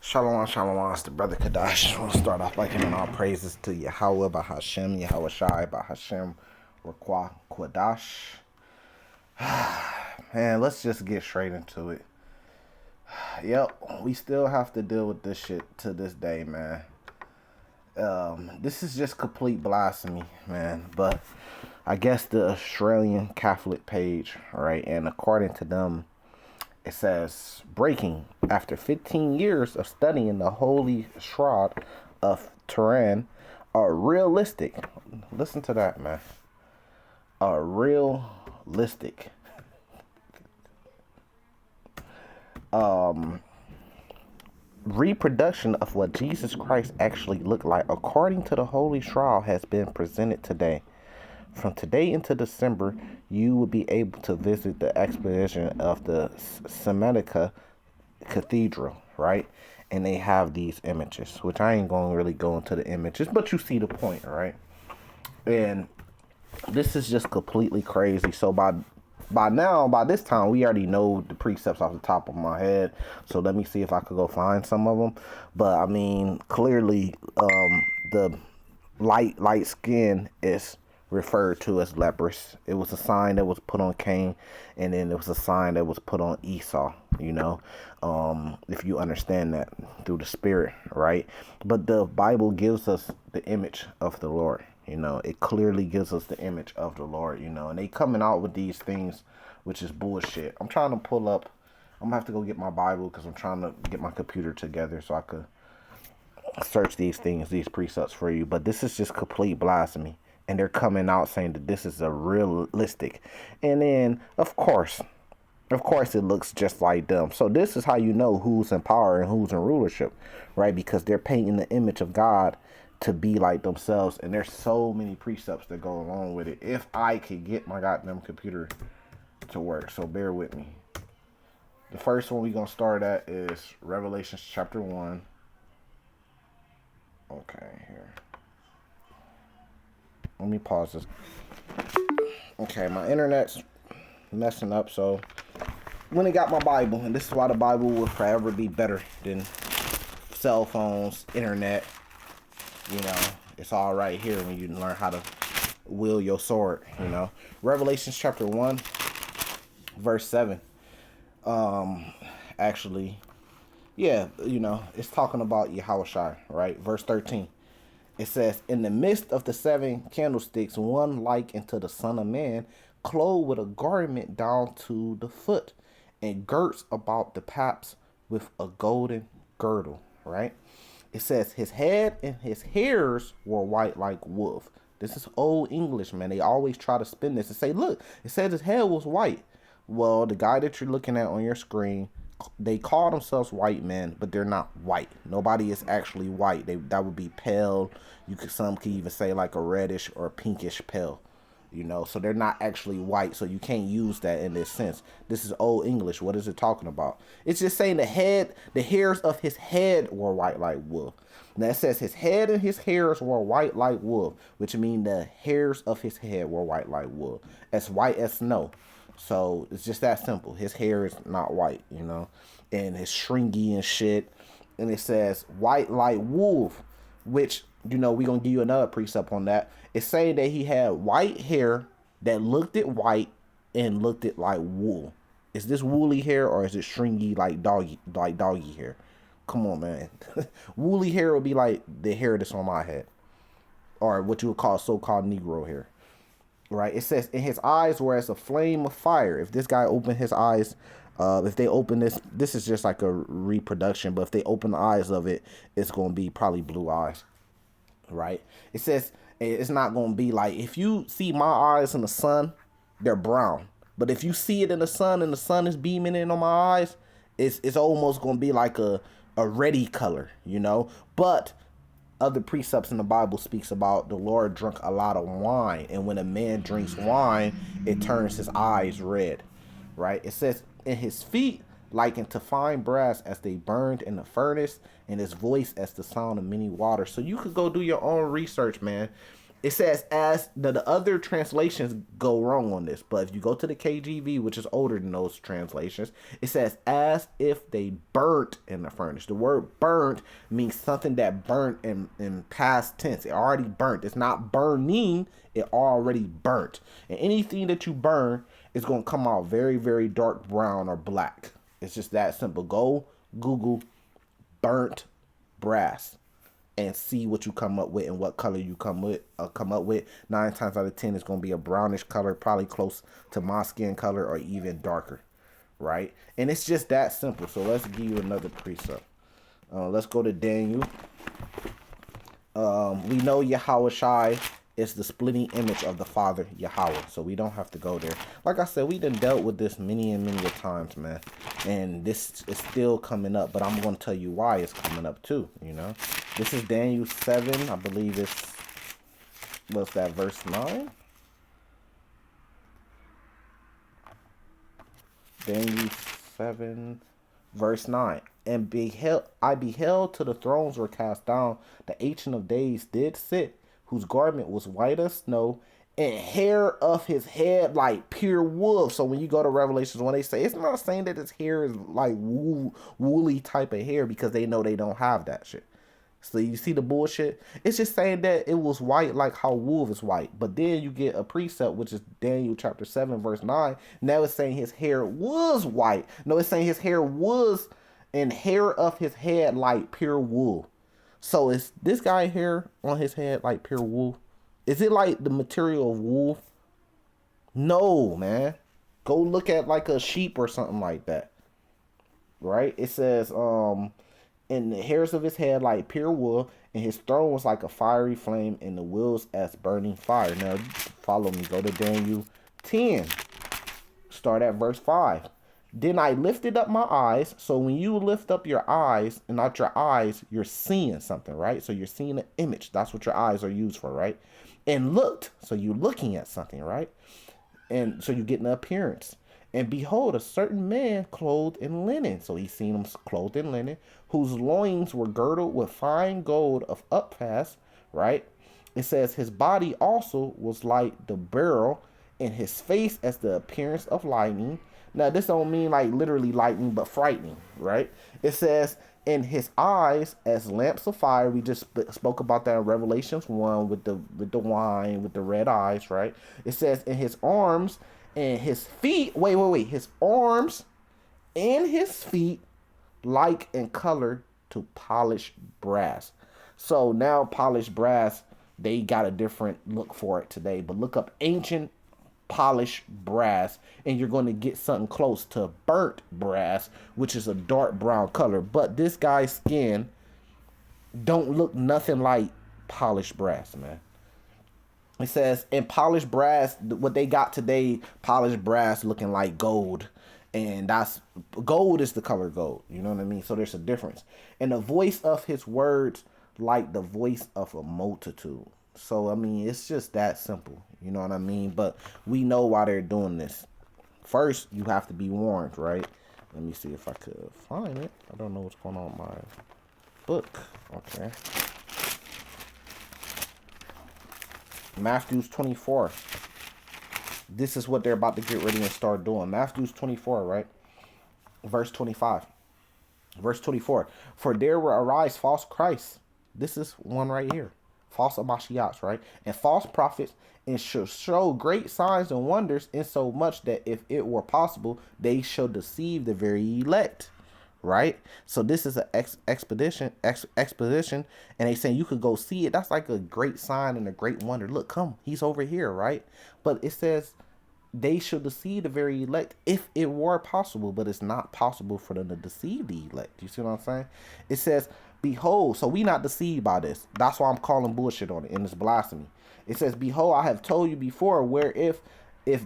Shalom, shalom, it's the brother Kadash. I want to start off by giving all praises to Yahweh, Bahashem, Yahweh Shai, Bahashem, Rakwa, Kwadash. Man, let's just get straight into it. Yep, we still have to deal with this shit to this day, man. This is just complete blasphemy, man. But I guess the Australian Catholic page, right? And according to them, it says, breaking after 15 years of studying the Holy Shroud of Turin, a realistic, listen to that, man, a realistic reproduction of what Jesus Christ actually looked like according to the Holy Shroud has been presented today. From today into December, you will be able to visit the exposition of the Salamanca Cathedral, right? And they have these images, which I ain't going to really go into the images, but you see the point, right? And this is just completely crazy. So by this time, we already know the precepts off the top of my head. So let me see if I could go find some of them. But I mean, clearly, the light skin is referred to as leprous. It was a sign that was put on Cain, and then it was a sign that was put on Esau, if you understand that through the spirit, right? But the Bible gives us the image of the Lord. It clearly gives us the image of the Lord, and they coming out with these things, which is bullshit. I'm trying to pull up, I'm gonna have to go get my Bible because I'm trying to get my computer together so I could search these things, these precepts for you. But this is just complete blasphemy. And they're coming out saying that this is a realistic. And then, of course, it looks just like them. So this is how you know who's in power and who's in rulership, right? Because they're painting the image of God to be like themselves. And there's so many precepts that go along with it. If I could get my goddamn computer to work. So bear with me. The first one we're going to start at is Revelation chapter 1. Okay, here. Let me pause this. Okay, my internet's messing up, so when I got my Bible, and this is why the Bible will forever be better than cell phones, internet. It's all right here when you learn how to wield your sword. Revelation chapter 1, verse 7. Actually, yeah, it's talking about Yahushua, right? Verse 13. It says, in the midst of the 7 candlesticks, one like unto the Son of Man, clothed with a garment down to the foot, and girts about the paps with a golden girdle, right? It says, his head and his hairs were white like wolf. This is old English, man. They always try to spin this and say, look, it says his head was white. Well, the guy that you're looking at on your screen, they call themselves white men, but they're not white. Nobody is actually white. That would be pale. Some could even say like a reddish or pinkish pale. So they're not actually white. So you can't use that in this sense. This is old English. What is it talking about? It's just saying the hairs of his head were white like wool. Now it says his head and his hairs were white like wool, which means the hairs of his head were white like wool, as white as snow. So it's just that simple. His hair is not white, and it's shrinky and shit. And it says white like wolf, which, we're going to give you another precept on that. It's saying that he had white hair that looked it white and looked it like wool. Is this woolly hair or is it shrinky like doggy hair? Come on, man. Woolly hair would be like the hair that's on my head, or what you would call so-called Negro hair. Right, it says, in his eyes were as a flame of fire. If this guy opened his eyes, if they open this is just like a reproduction, but if they open the eyes of it, it's going to be probably blue eyes, right? It says it's not going to be like, if you see my eyes in the sun, they're brown. But if you see it in the sun and the sun is beaming in on my eyes, it's almost going to be like a reddy color, But other precepts in the Bible speaks about the Lord drank a lot of wine, and when a man drinks wine, it turns his eyes red, right? It says, in his feet like into fine brass as they burned in the furnace, and his voice as the sound of many waters. So you could go do your own research, man. It says as the other translations go wrong on this, but if you go to the KJV, which is older than those translations, it says as if they burnt in the furnace. The word burnt means something that burnt in past tense. It already burnt. It's not burning, it already burnt. And anything that you burn is going to come out very, very dark brown or black. It's just that simple. Go Google burnt brass and see what you come up with and what color you come up with. 9 times out of 10, it's going to be a brownish color, probably close to my skin color or even darker, right? And it's just that simple. So let's give you another precept. Let's go to Daniel. We know Yahushai is the splitting image of the Father, Yahweh. So we don't have to go there. Like I said, we done dealt with this many and many times, man. And this is still coming up, but I'm going to tell you why it's coming up too, you know. This is Daniel 7. I believe it's, what's that, verse 9? Daniel 7, verse 9. And I beheld till the thrones were cast down. The Ancient of Days did sit, whose garment was white as snow, and hair of his head like pure wool. So when you go to Revelations, when they say, it's not saying that his hair is like woolly type of hair, because they know they don't have that shit. So you see the bullshit? It's just saying that it was white like how wool is white. But then you get a precept, which is Daniel chapter 7, verse 9. Now it's saying his hair was white. No, it's saying his hair was, and hair of his head like pure wool. So is this guy hair on his head like pure wool? Is it like the material of wool? No, man. Go look at like a sheep or something like that. Right? It says, and the hairs of his head like pure wool, and his throne was like a fiery flame, and the wheels as burning fire. Now, follow me. Go to Daniel 10. Start at verse 5. Then I lifted up my eyes. So when you lift up your eyes, and not your eyes, you're seeing something, right? So you're seeing an image. That's what your eyes are used for, right? And looked. So you're looking at something, right? And so you're getting an appearance. And behold, a certain man clothed in linen. So he's seen him clothed in linen, whose loins were girdled with fine gold of Uphaz, right? It says his body also was like the beryl, and his face as the appearance of lightning. Now, this don't mean like literally lightning, but frightening, right? It says, in his eyes as lamps of fire. We just spoke about that in Revelations 1 with the wine, with the red eyes, right? It says, in his arms and his feet, his arms and his feet like in color to polished brass. So now polished brass, they got a different look for it today. But look up ancient polished brass, and you're going to get something close to burnt brass, which is a dark brown color. But this guy's skin don't look nothing like polished brass, man. It says, in polished brass, what they got today, polished brass looking like gold. And that's, gold is the color gold. You know what I mean? So there's a difference. And the voice of his words like the voice of a multitude. So, I mean, it's just that simple. You know what I mean? But we know why they're doing this. First, you have to be warned, right? Let me see if I could find it. I don't know what's going on with my book. Okay. Matthew 24. This is what they're about to get ready and start doing. Matthew 24, right? Verse 25. Verse 24. For there will arise false Christs. This is one right here. False Amashiachs, right? And false prophets, and shall show great signs and wonders, insomuch that if it were possible, they shall deceive the very elect. Right? So this is an exposition, and they saying you could go see it. That's like a great sign and a great wonder. Look, come, he's over here, right? But it says they should deceive the very elect if it were possible, but it's not possible for them to deceive the elect. You see what I'm saying? It says, behold, so we not deceived by this. That's why I'm calling bullshit on it, and it's blasphemy. It says, behold, I have told you before, where if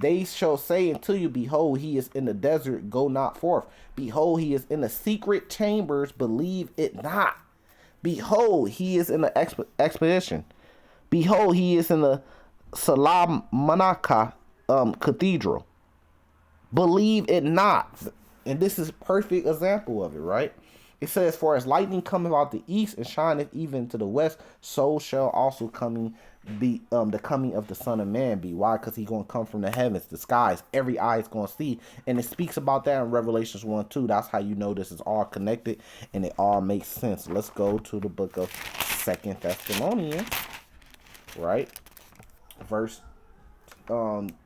they shall say unto you, behold, he is in the desert, go not forth. Behold, he is in the secret chambers, believe it not. Behold, he is in the expedition. Behold, he is in the Salamanca Cathedral. Believe it not. And this is a perfect example of it, right? It says, for as lightning cometh out the east and shineth even to the west, so shall also coming be the coming of the Son of Man be. Why? Because he's gonna come from the heavens, the skies. Every eye is gonna see, and it speaks about that in Revelations 1:2. That's how you know this is all connected and it all makes sense. Let's go to the book of Second Thessalonians, right? Verse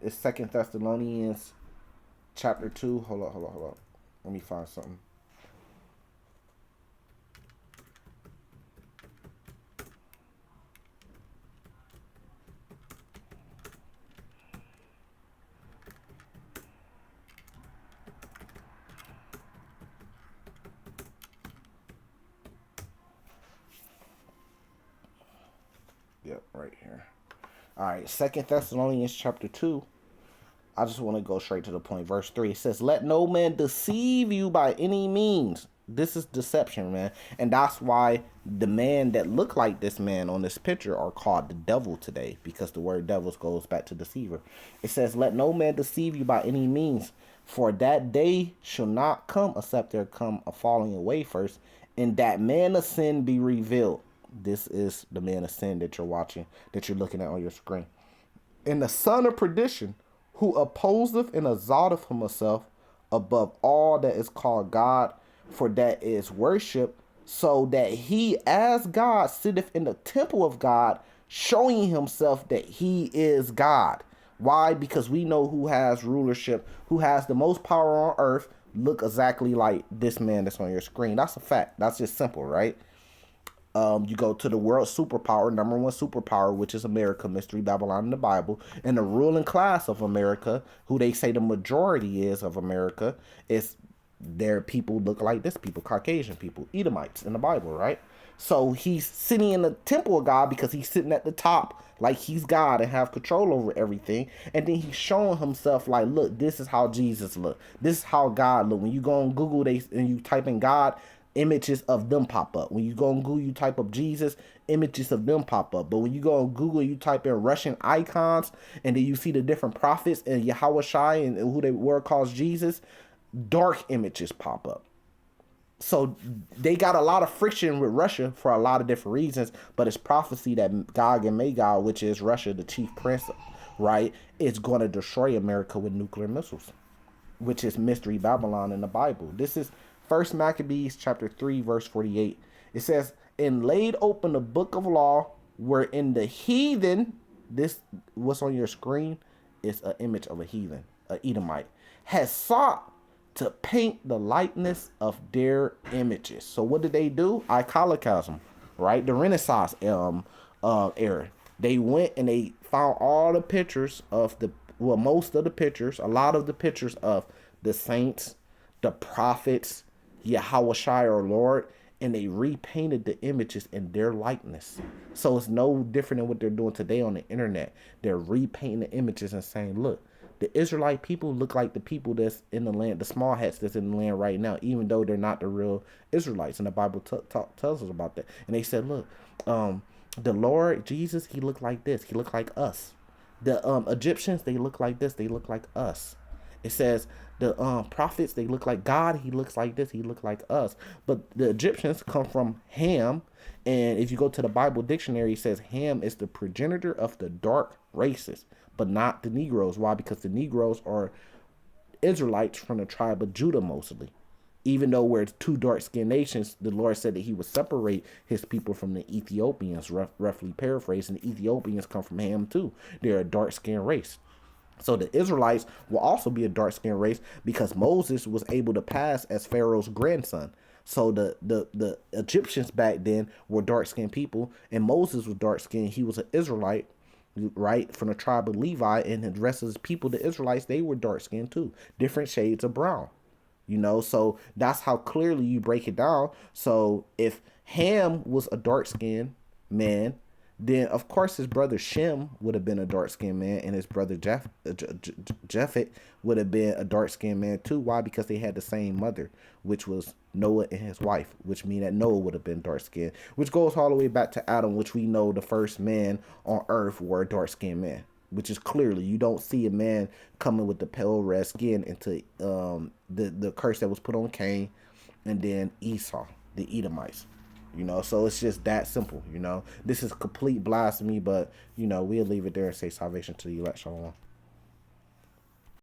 it's Second Thessalonians chapter 2. Hold on. Let me find something. Yep, right here. All right, Second Thessalonians chapter 2. I just want to go straight to the point. Verse 3, it says, let no man deceive you by any means. This is deception, man. And that's why the man that look like this man on this picture are called the devil today, because the word devils goes back to deceiver. It says, let no man deceive you by any means, for that day shall not come except there come a falling away first, and that man of sin be revealed. This is the man of sin that you're watching, that you're looking at on your screen. And the son of perdition, who opposeth and exalteth himself above all that is called God, for that is worship, so that he as God sitteth in the temple of God, showing himself that he is God. Why? Because we know who has rulership, who has the most power on earth, look exactly like this man that's on your screen. That's a fact. That's just simple, right? You go to the world superpower, number one superpower, which is America, Mystery Babylon in the Bible, and the ruling class of America, who they say the majority is of America, is their people look like this people, Caucasian people, Edomites in the Bible, right? So he's sitting in the temple of God because he's sitting at the top like he's God and have control over everything. And then he's showing himself like, look, this is how Jesus look. This is how God look. When you go on Google and you type in God, images of them pop up. When you go on Google, you type up Jesus, images of them pop up. But when you go on Google, you type in Russian icons, and then you see the different prophets and Yahweh Shai and who the word calls Jesus, dark images pop up. So they got a lot of friction with Russia for a lot of different reasons, but it's prophecy that Gog and Magog, which is Russia, the chief prince, right, is going to destroy America with nuclear missiles, which is Mystery Babylon in the Bible. This is First Maccabees chapter 3 verse 48. It says, and laid open the book of law, wherein the heathen, this what's on your screen is an image of a heathen, a Edomite, has sought to paint the likeness of their images. So what did they do? Iconoclasm, right? The Renaissance era. They went and they found all the pictures of most of the pictures, a lot of the pictures of the saints, the prophets, Yahweh Shai or Lord, and they repainted the images in their likeness. So it's no different than what they're doing today on the internet. They're repainting the images and saying, look, the Israelite people look like the people that's in the land, the small hats that's in the land right now, even though they're not the real Israelites. And the Bible tells us about that. And they said, look, the Lord Jesus, he looked like this. He looked like us. The Egyptians, they look like this. They look like us. It says the prophets, they look like God. He looks like this. He look like us. But the Egyptians come from Ham. And if you go to the Bible dictionary, it says Ham is the progenitor of the dark races, but not the Negroes. Why? Because the Negroes are Israelites from the tribe of Judah mostly. Even though we're two dark-skinned nations, the Lord said that he would separate his people from the Ethiopians, roughly paraphrasing. The Ethiopians come from Ham too. They're a dark-skinned race. So the Israelites will also be a dark-skinned race because Moses was able to pass as Pharaoh's grandson. So the Egyptians back then were dark-skinned people, and Moses was dark-skinned. He was an Israelite, right, from the tribe of Levi, and the rest of his people, the Israelites, they were dark-skinned too. Different shades of brown. So that's how clearly you break it down. So if Ham was a dark-skinned man, then of course his brother Shem would have been a dark-skinned man, and his brother Japhet would have been a dark-skinned man too. Why? Because they had the same mother, which was Noah and his wife, which means that Noah would have been dark-skinned, which goes all the way back to Adam, which we know the first man on earth were a dark-skinned man, which is clearly, you don't see a man coming with the pale red skin into the curse that was put on Cain and then Esau, the Edomites. You know, so it's just that simple. You know, this is complete blasphemy, but you know, we'll leave it there and say salvation to the elect. Shalom.